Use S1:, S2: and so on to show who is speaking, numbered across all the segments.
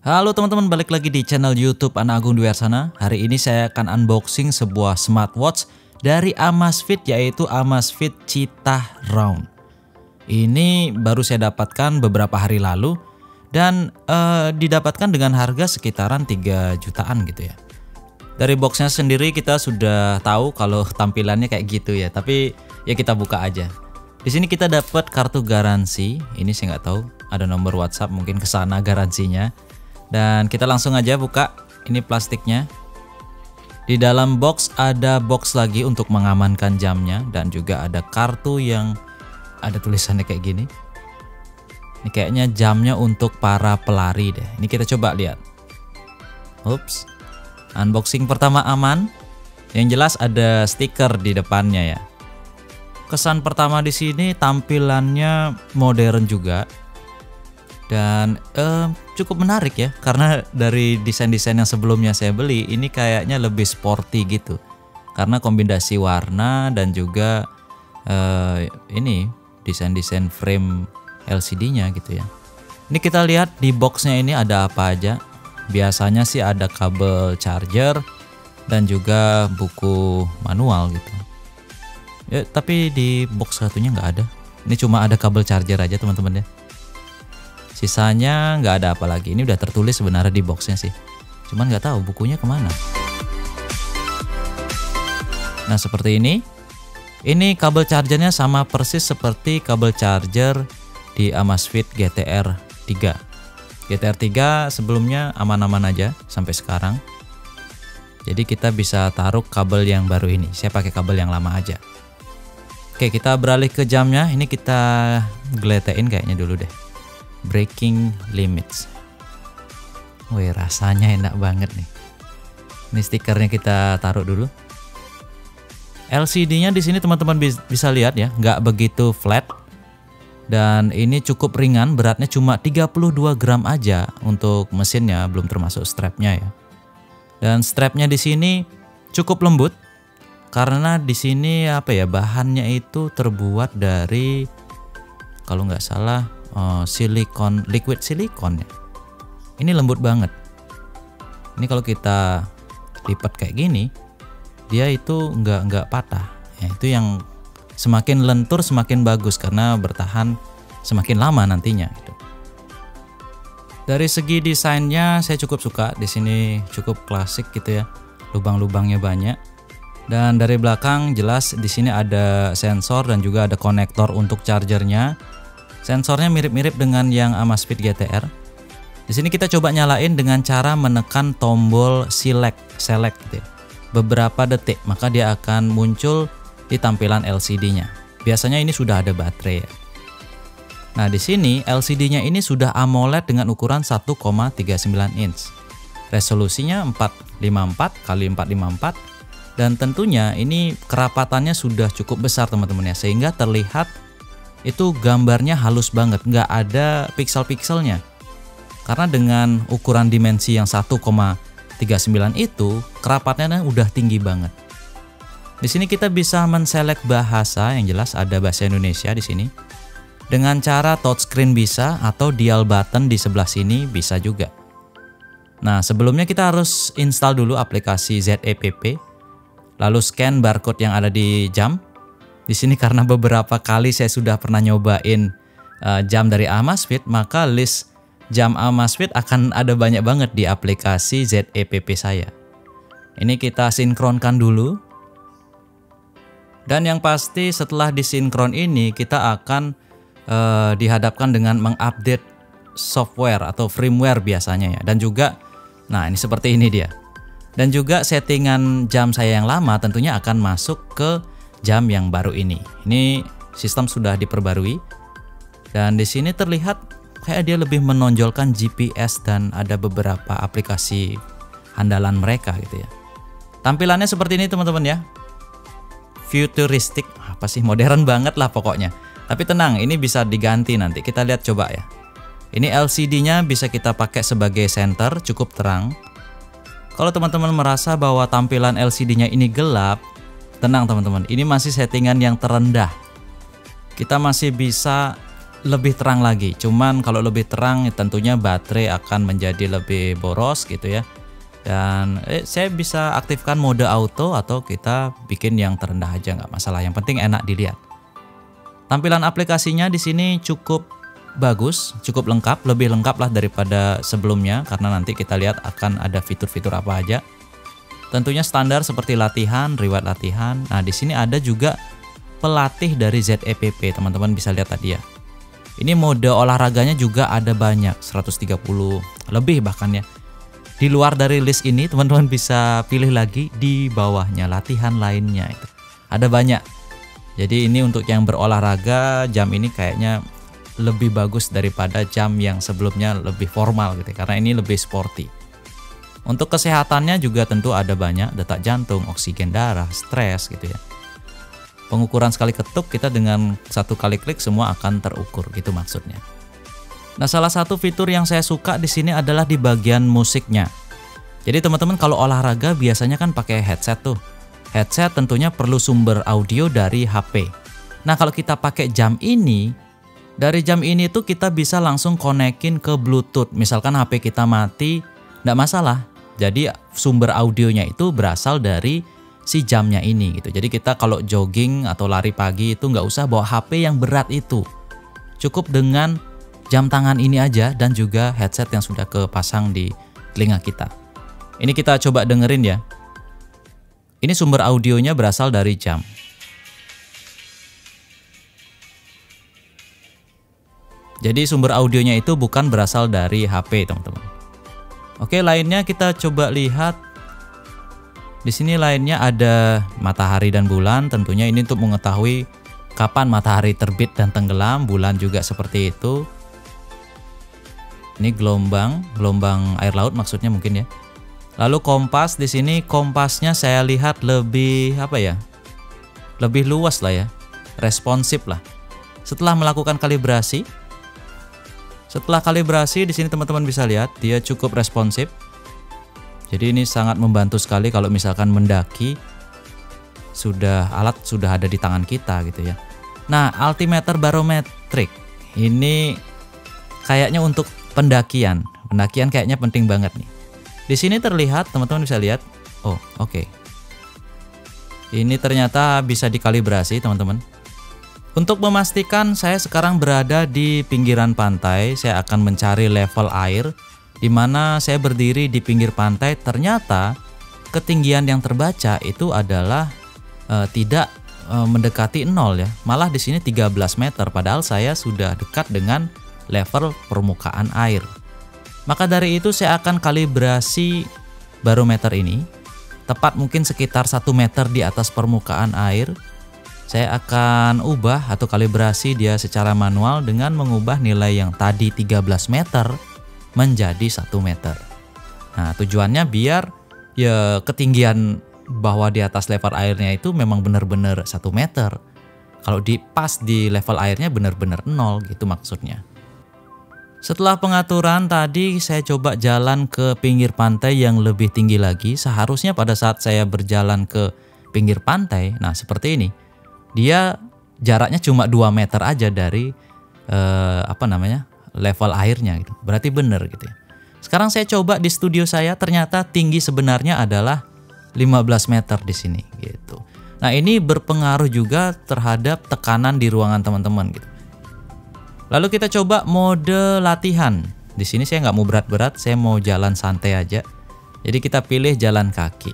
S1: Halo teman-teman, balik lagi di channel YouTube Ana Agung Dwi Arsana. Hari ini saya akan unboxing sebuah smartwatch dari Amazfit, yaitu Amazfit Cheetah Round. Ini baru saya dapatkan beberapa hari lalu dan didapatkan dengan harga sekitaran 3 jutaan gitu ya. Dari boxnya sendiri kita sudah tahu kalau tampilannya kayak gitu ya, tapi ya kita buka aja. Di sini kita dapat kartu garansi. Ini saya nggak tahu, ada nomor WhatsApp mungkin ke sana garansinya. Dan kita langsung aja buka. Ini plastiknya. Di dalam box ada box lagi untuk mengamankan jamnya, dan juga ada kartu yang ada tulisannya kayak gini. Ini kayaknya jamnya untuk para pelari deh. Ini kita coba lihat. Ups. Unboxing pertama aman. Yang jelas ada stiker di depannya ya. Kesan pertama di sini tampilannya modern juga. Dan cukup menarik ya, karena dari desain-desain yang sebelumnya saya beli ini kayaknya lebih sporty gitu, karena kombinasi warna dan juga ini desain-desain frame LCD-nya gitu ya. Ini kita lihat di boxnya ini ada apa aja. Biasanya sih ada kabel charger dan juga buku manual gitu ya, tapi di box satunya nggak ada. Ini cuma ada kabel charger aja teman-teman ya. Sisanya nggak ada apa lagi. Ini udah tertulis sebenarnya di boxnya sih, cuman nggak tahu bukunya kemana. Nah seperti ini. Ini kabel chargernya sama persis seperti kabel charger di Amazfit GTR 3. GTR 3 sebelumnya aman-aman aja sampai sekarang. Jadi kita bisa taruh kabel yang baru ini. Saya pakai kabel yang lama aja. Oke, kita beralih ke jamnya. Ini kita geletein kayaknya dulu deh. Breaking limits. Wih, rasanya enak banget nih. Ini stikernya kita taruh dulu. LCD-nya di sini teman-teman bisa lihat ya, nggak begitu flat. Dan ini cukup ringan, beratnya cuma 32 gram aja untuk mesinnya, belum termasuk strapnya ya. Dan strapnya di sini cukup lembut karena di sini apa ya, bahannya itu terbuat dari, kalau nggak salah, silikon, liquid silikon ya. Ini lembut banget. Ini kalau kita lipat kayak gini, dia itu nggak patah. Ya, itu yang semakin lentur semakin bagus karena bertahan semakin lama nantinya. Gitu. Dari segi desainnya saya cukup suka. Di sini cukup klasik gitu ya. Lubang-lubangnya banyak. Dan dari belakang jelas di sini ada sensor dan juga ada konektor untuk chargernya. Sensornya mirip-mirip dengan yang Amazfit GTR. Di sini kita coba nyalain dengan cara menekan tombol select gitu ya. Beberapa detik, maka dia akan muncul di tampilan LCD-nya. Biasanya ini sudah ada baterai ya. Nah, di sini LCD-nya ini sudah AMOLED dengan ukuran 1,39 inch. Resolusinya 454 x 454 dan tentunya ini kerapatannya sudah cukup besar teman-teman ya, sehingga terlihat itu gambarnya halus banget, nggak ada pixel-pixelnya. Karena dengan ukuran dimensi yang 1,39 itu, kerapatnya udah tinggi banget. Di sini kita bisa menselect bahasa, yang jelas ada bahasa Indonesia di sini. Dengan cara touchscreen bisa, atau dial button di sebelah sini bisa juga. Nah, sebelumnya kita harus install dulu aplikasi ZEPP, lalu scan barcode yang ada di jam. Di sini karena beberapa kali saya sudah pernah nyobain jam dari Amazfit, maka list jam Amazfit akan ada banyak banget di aplikasi ZEPP saya. Ini kita sinkronkan dulu. Dan yang pasti setelah disinkron ini kita akan dihadapkan dengan mengupdate software atau firmware biasanya ya. Dan juga, nah ini seperti ini dia. Dan juga settingan jam saya yang lama tentunya akan masuk ke jam yang baru ini. Ini sistem sudah diperbarui. Dan di sini terlihat kayak dia lebih menonjolkan GPS dan ada beberapa aplikasi andalan mereka gitu ya. Tampilannya seperti ini teman-teman ya. Futuristik, apa sih, modern banget lah pokoknya. Tapi tenang, ini bisa diganti nanti. Kita lihat coba ya. Ini LCD-nya bisa kita pakai sebagai center, cukup terang. Kalau teman-teman merasa bahwa tampilan LCD-nya ini gelap, tenang teman-teman, ini masih settingan yang terendah. Kita masih bisa lebih terang lagi. Cuman kalau lebih terang tentunya baterai akan menjadi lebih boros gitu ya. Dan saya bisa aktifkan mode auto atau kita bikin yang terendah aja, nggak masalah. Yang penting enak dilihat. Tampilan aplikasinya di sini cukup bagus, cukup lengkap, lebih lengkap lah daripada sebelumnya karena nanti kita lihat akan ada fitur-fitur apa aja. Tentunya standar seperti latihan, reward latihan. Nah, di sini ada juga pelatih dari ZEPP, teman-teman bisa lihat tadi ya. Ini mode olahraganya juga ada banyak, 130 lebih bahkan ya. Di luar dari list ini teman-teman bisa pilih lagi di bawahnya latihan lainnya itu. Ada banyak. Jadi ini untuk yang berolahraga, jam ini kayaknya lebih bagus daripada jam yang sebelumnya lebih formal gitu karena ini lebih sporty. Untuk kesehatannya juga tentu ada banyak, detak jantung, oksigen darah, stres gitu ya. Pengukuran sekali ketuk kita dengan satu kali klik semua akan terukur gitu maksudnya. Nah, salah satu fitur yang saya suka di sini adalah di bagian musiknya. Jadi teman-teman kalau olahraga biasanya kan pakai headset tuh. Headset tentunya perlu sumber audio dari HP. Nah, kalau kita pakai jam ini, dari jam ini tuh kita bisa langsung konekin ke Bluetooth. Misalkan HP kita mati, nggak masalah. Jadi sumber audionya itu berasal dari si jamnya ini gitu. Jadi kita kalau jogging atau lari pagi itu nggak usah bawa HP yang berat itu. Cukup dengan jam tangan ini aja dan juga headset yang sudah kepasang di telinga kita. Ini kita coba dengerin ya. Ini sumber audionya berasal dari jam. Jadi sumber audionya itu bukan berasal dari HP, teman-teman. Oke, lainnya kita coba lihat. Di sini lainnya ada matahari dan bulan, tentunya ini untuk mengetahui kapan matahari terbit dan tenggelam, bulan juga seperti itu. Ini gelombang air laut maksudnya mungkin ya. Lalu kompas, di sini kompasnya saya lihat lebih lebih luas lah ya, responsif lah. Setelah melakukan kalibrasi, di sini teman-teman bisa lihat dia cukup responsif. Jadi ini sangat membantu sekali kalau misalkan mendaki, alat sudah ada di tangan kita gitu ya. Nah, altimeter barometrik ini kayaknya untuk pendakian kayaknya penting banget nih. Di sini terlihat, teman-teman bisa lihat. Oh, oke. Ini ternyata bisa dikalibrasi, teman-teman. Untuk memastikan saya sekarang berada di pinggiran pantai, saya akan mencari level air di mana saya berdiri di pinggir pantai. Ternyata ketinggian yang terbaca itu adalah tidak mendekati 0 ya. Malah di sini 13 meter padahal saya sudah dekat dengan level permukaan air. Maka dari itu saya akan kalibrasi barometer ini tepat mungkin sekitar 1 meter di atas permukaan air. Saya akan ubah atau kalibrasi dia secara manual dengan mengubah nilai yang tadi 13 meter menjadi 1 meter. Nah, tujuannya biar ya ketinggian bahwa di atas level airnya itu memang benar-benar 1 meter. Kalau pas di level airnya benar-benar 0 gitu maksudnya. Setelah pengaturan tadi saya coba jalan ke pinggir pantai yang lebih tinggi lagi. Seharusnya pada saat saya berjalan ke pinggir pantai, nah seperti ini. Dia jaraknya cuma 2 meter aja dari level airnya gitu. Berarti benar gitu ya. Sekarang saya coba di studio saya, ternyata tinggi sebenarnya adalah 15 meter di sini gitu. Nah, ini berpengaruh juga terhadap tekanan di ruangan teman-teman gitu. Lalu kita coba mode latihan. Di sini saya nggak mau berat-berat, saya mau jalan santai aja. Jadi kita pilih jalan kaki.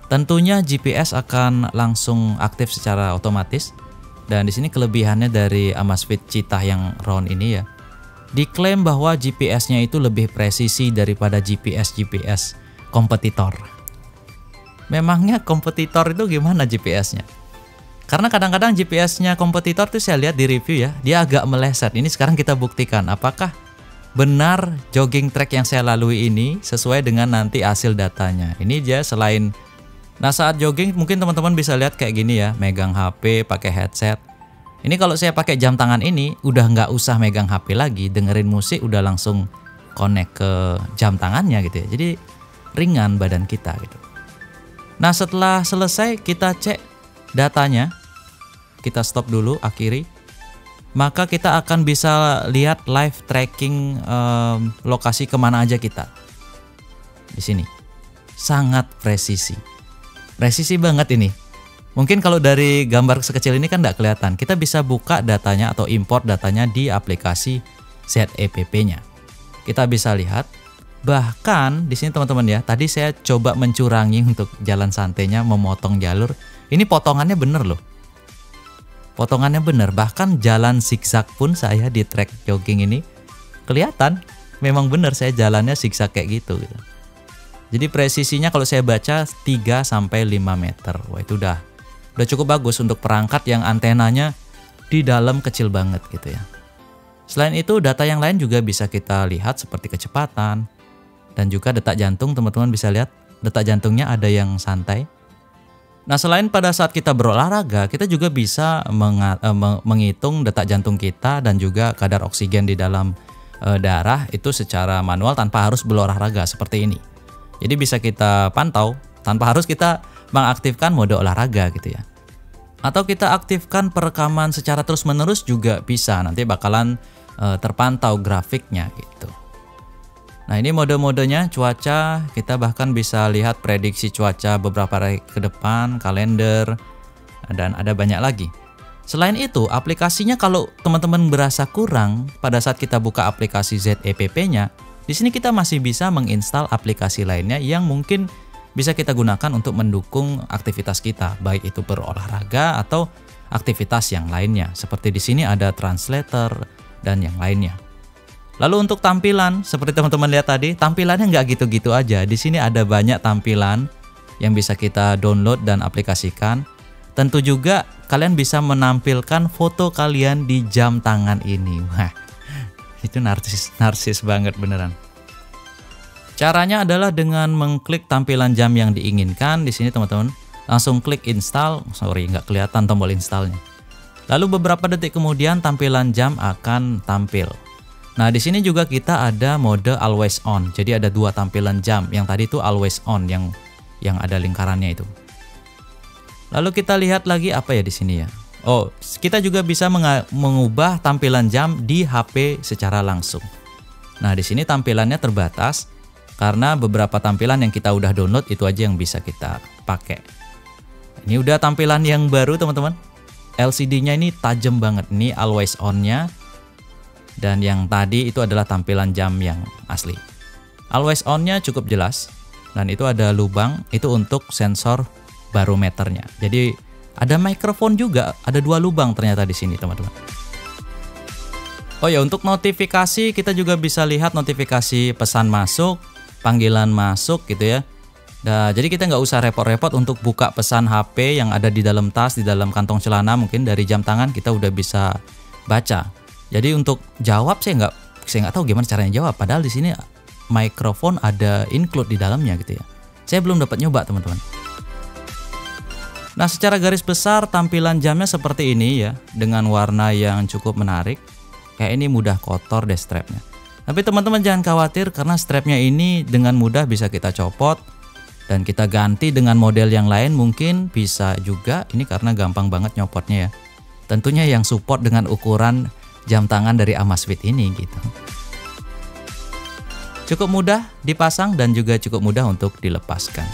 S1: Tentunya GPS akan langsung aktif secara otomatis. Dan di sini kelebihannya dari Amazfit Cheetah yang round ini ya. Diklaim bahwa GPS-nya itu lebih presisi daripada GPS kompetitor. Memangnya kompetitor itu gimana GPS-nya? Karena kadang-kadang GPS-nya kompetitor tuh saya lihat di review ya, dia agak meleset. Ini sekarang kita buktikan apakah benar jogging track yang saya lalui ini sesuai dengan nanti hasil datanya. Ini dia selain, nah saat jogging mungkin teman-teman bisa lihat kayak gini ya, megang HP, pakai headset. Ini kalau saya pakai jam tangan ini udah nggak usah megang HP lagi, dengerin musik udah langsung connect ke jam tangannya gitu ya. Jadi ringan badan kita gitu. Nah setelah selesai kita cek datanya, kita stop dulu, akhiri. maka kita akan bisa lihat live tracking lokasi kemana aja kita. Di sini sangat presisi banget ini. Mungkin kalau dari gambar sekecil ini kan nggak kelihatan. Kita bisa buka datanya atau import datanya di aplikasi ZEPP-nya. Kita bisa lihat. Bahkan di sini teman-teman ya, tadi saya coba mencurangi untuk jalan santainya, memotong jalur. Ini potongannya bener loh. Potongannya bener. Bahkan jalan zigzag pun saya di track jogging ini kelihatan. Memang bener saya jalannya zigzag kayak gitu. Jadi presisinya kalau saya baca 3-5 meter. Wah, itu udah cukup bagus untuk perangkat yang antenanya di dalam kecil banget gitu ya. Selain itu data yang lain juga bisa kita lihat seperti kecepatan dan juga detak jantung. Teman-teman bisa lihat detak jantungnya ada yang santai. Nah, selain pada saat kita berolahraga, kita juga bisa menghitung detak jantung kita dan juga kadar oksigen di dalam darah itu secara manual tanpa harus berolahraga seperti ini. Jadi bisa kita pantau tanpa harus kita mengaktifkan mode olahraga gitu ya. Atau kita aktifkan perekaman secara terus-menerus juga bisa. Nanti bakalan terpantau grafiknya gitu. Nah, ini mode-modenya cuaca. Kita bahkan bisa lihat prediksi cuaca beberapa hari ke depan, kalender, dan ada banyak lagi. Selain itu, aplikasinya kalau teman-teman berasa kurang pada saat kita buka aplikasi ZEPP-nya, di sini kita masih bisa menginstal aplikasi lainnya yang mungkin bisa kita gunakan untuk mendukung aktivitas kita, baik itu berolahraga atau aktivitas yang lainnya. Seperti di sini ada translator dan yang lainnya. Lalu untuk tampilan, seperti teman-teman lihat tadi, tampilannya nggak gitu-gitu aja. Di sini ada banyak tampilan yang bisa kita download dan aplikasikan. Tentu juga kalian bisa menampilkan foto kalian di jam tangan ini. Wah, itu narsis banget beneran. Caranya adalah dengan mengklik tampilan jam yang diinginkan. Di sini teman-teman langsung klik install. Sorry, nggak kelihatan tombol installnya. Lalu beberapa detik kemudian tampilan jam akan tampil. Nah, di sini juga kita ada mode always on. Jadi ada dua tampilan jam. Yang tadi itu always on yang ada lingkarannya itu. Lalu kita lihat lagi apa ya di sini ya. Oh, kita juga bisa mengubah tampilan jam di HP secara langsung. Nah, di sini tampilannya terbatas karena beberapa tampilan yang kita udah download itu aja yang bisa kita pakai. Ini udah tampilan yang baru teman-teman. LCD-nya ini tajam banget. Ini always on-nya. Dan yang tadi itu adalah tampilan jam yang asli. Always on-nya cukup jelas. Dan itu ada lubang, itu untuk sensor barometernya. Jadi ada mikrofon juga, ada 2 lubang ternyata di sini teman-teman. Oh ya, untuk notifikasi kita juga bisa lihat notifikasi pesan masuk, panggilan masuk gitu ya. Nah, jadi kita nggak usah repot-repot untuk buka pesan HP yang ada di dalam tas, di dalam kantong celana, mungkin dari jam tangan kita udah bisa baca. Jadi untuk jawab saya nggak tahu gimana caranya jawab. Padahal di sini mikrofon ada include di dalamnya gitu ya. Saya belum dapat nyoba teman-teman. Nah, secara garis besar tampilan jamnya seperti ini ya, dengan warna yang cukup menarik. Kayak ini mudah kotor deh strapnya. Tapi teman-teman jangan khawatir karena strapnya ini dengan mudah bisa kita copot dan kita ganti dengan model yang lain mungkin bisa juga. Ini karena gampang banget nyopotnya ya. Tentunya yang support dengan ukuran jam tangan dari Amazfit ini gitu. Cukup mudah dipasang dan juga cukup mudah untuk dilepaskan.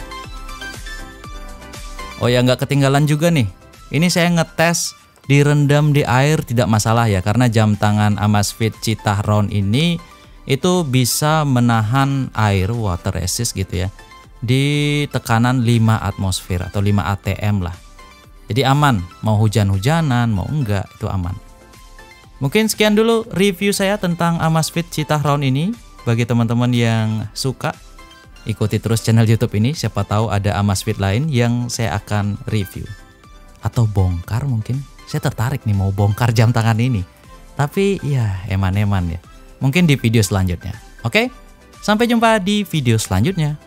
S1: Oh ya, nggak ketinggalan juga nih. Ini saya ngetes direndam di air tidak masalah ya, karena jam tangan Amazfit Cheetah Round ini itu bisa menahan air, water resist gitu ya, di tekanan 5 atmosfer atau 5 atm lah. Jadi aman, mau hujan-hujanan, mau enggak, itu aman. Mungkin sekian dulu review saya tentang Amazfit Cheetah Round ini. Bagi teman-teman yang suka, ikuti terus channel YouTube ini. Siapa tahu ada Amazfit lain yang saya akan review. Atau bongkar mungkin. Saya tertarik nih mau bongkar jam tangan ini. Tapi ya eman-eman ya. Mungkin di video selanjutnya. Oke? Sampai jumpa di video selanjutnya.